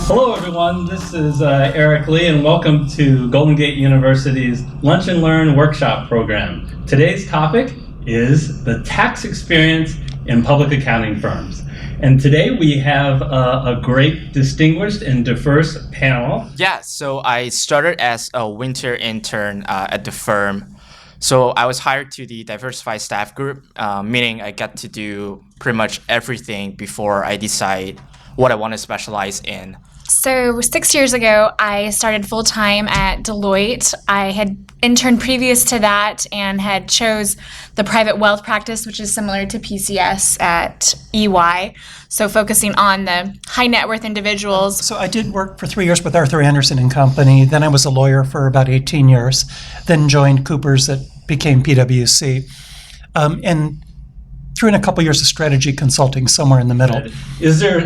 Hello, everyone. This is Eric Lee, and welcome to Golden Gate University's Lunch and Learn workshop program. Today's topic is the tax experience in public accounting firms. And today we have a great, distinguished, and diverse panel. Yeah, so I started as a winter intern at the firm. So I was hired to the diversified staff group, meaning I get to do pretty much everything before I decide what I want to specialize in. So 6 years ago, I started full-time at Deloitte. I had interned previous to that and had chose the private wealth practice, which is similar to PCS at EY. So focusing on the high net worth individuals. So I did work for 3 years with Arthur Andersen and Company. Then I was a lawyer for about 18 years. Then joined Coopers that became PwC. And threw in a couple years of strategy consulting somewhere in the middle. Is there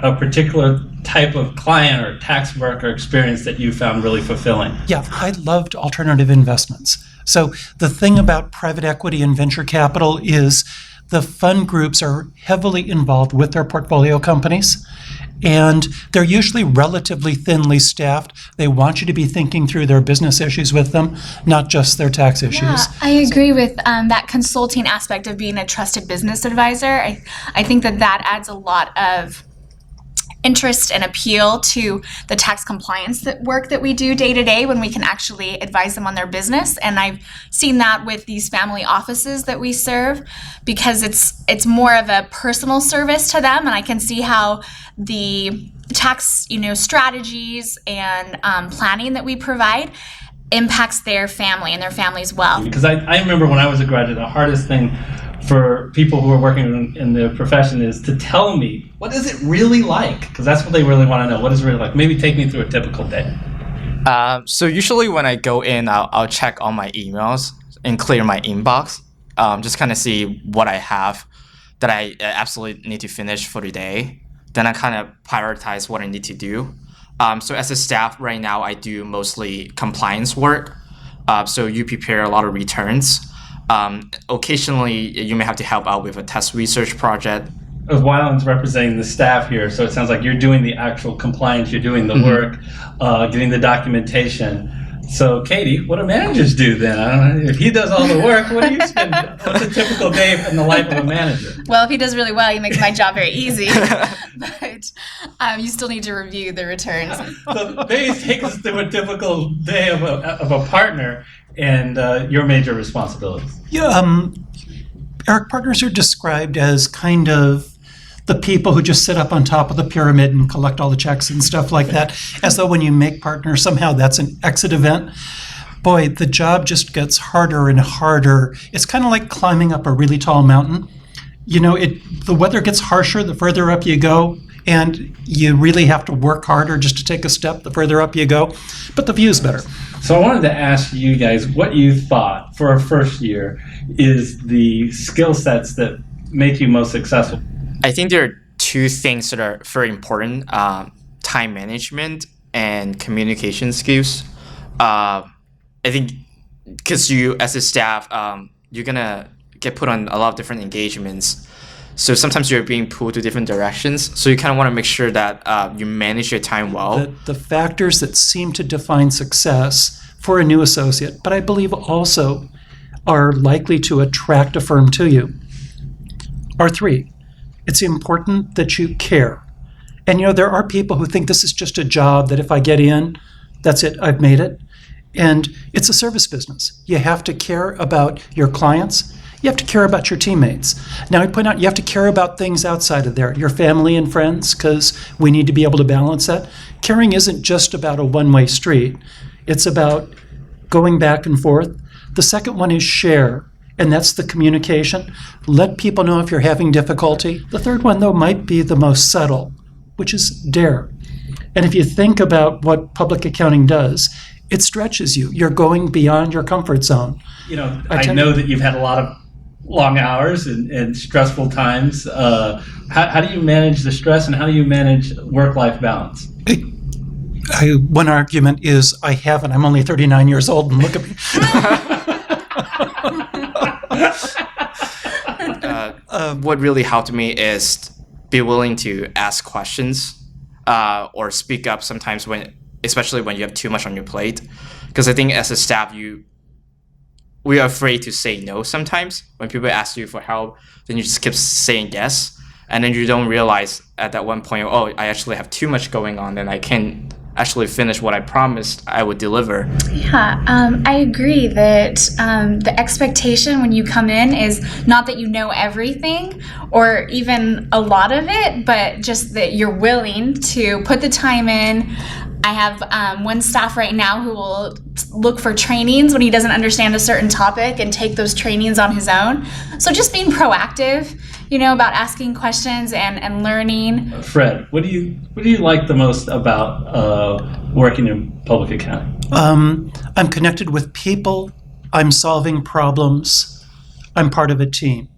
a particular type of client or tax work or experience that you found really fulfilling? Yeah, I loved alternative investments. So the thing about private equity and venture capital is the fund groups are heavily involved with their portfolio companies, and they're usually relatively thinly staffed. They want you to be thinking through their business issues with them, not just their tax issues. Yeah, I agree with that consulting aspect of being a trusted business advisor. I think that adds a lot of interest and appeal to the tax compliance work that we do day to day when we can actually advise them on their business. And I've seen that with these family offices that we serve, because it's more of a personal service to them, and I can see how the tax strategies and planning that we provide impacts their family and their family's wealth. Because I remember when I was a graduate, the hardest thing for people who are working in the profession is to tell me, what is it really like? Because that's what they really want to know. What is it really like? Maybe take me through a typical day. So usually when I go in, I'll check all my emails and clear my inbox, just kind of see what I have that I absolutely need to finish for the day. Then I kind of prioritize what I need to do. So as a staff right now, I do mostly compliance work. So you prepare a lot of returns. Occasionally, you may have to help out with a test research project. Wyland's representing the staff here, so it sounds like you're doing the actual compliance, you're doing the work, getting the documentation. So, Katie, what do managers do then? I don't know. If he does all the work, what do you spend? What's a typical day in the life of a manager? Well, if he does really well, he makes my job very easy. But you still need to review the returns. So maybe take us through a typical day of a partner and your major responsibilities. Yeah, Eric, partners are described as kind of the people who just sit up on top of the pyramid and collect all the checks and stuff like that, as though when you make partners, somehow that's an exit event. Boy, the job just gets harder and harder. It's kind of like climbing up a really tall mountain. The weather gets harsher the further up you go, and you really have to work harder just to take a step the further up you go, but the view's better. So I wanted to ask you guys what you thought for a first year is the skill sets that make you most successful. I think there are two things that are very important, time management and communication skills. I think because you, as a staff, you're going to get put on a lot of different engagements. So sometimes you're being pulled to different directions. So you kind of want to make sure that you manage your time well. The factors that seem to define success for a new associate, but I believe also are likely to attract a firm to you, are three. It's important that you care. And there are people who think this is just a job that if I get in, that's it, I've made it. And it's a service business. You have to care about your clients. You have to care about your teammates. Now, I point out you have to care about things outside of there, your family and friends, because we need to be able to balance that. Caring isn't just about a one-way street. It's about going back and forth. The second one is share, and that's the communication. Let people know if you're having difficulty. The third one, though, might be the most subtle, which is dare. And if you think about what public accounting does, it stretches you. You're going beyond your comfort zone. I know that you've had a lot of long hours and stressful times. How do you manage the stress, and how do you manage work-life balance? One argument is I haven't. I'm only 39 years old, and look at me. What really helped me is be willing to ask questions. or speak up sometimes especially when you have too much on your plate. Because I think as a staff, we are afraid to say no sometimes. When people ask you for help, then you just keep saying yes. And then you don't realize at that one point, oh, I actually have too much going on and I can't actually finish what I promised I would deliver. Yeah, I agree that the expectation when you come in is not that you know everything or even a lot of it, but just that you're willing to put the time in. I have one staff right now who will look for trainings when he doesn't understand a certain topic and take those trainings on his own. So just being proactive, about asking questions and learning. Fred, what do you like the most about working in public accounting? I'm connected with people. I'm solving problems. I'm part of a team.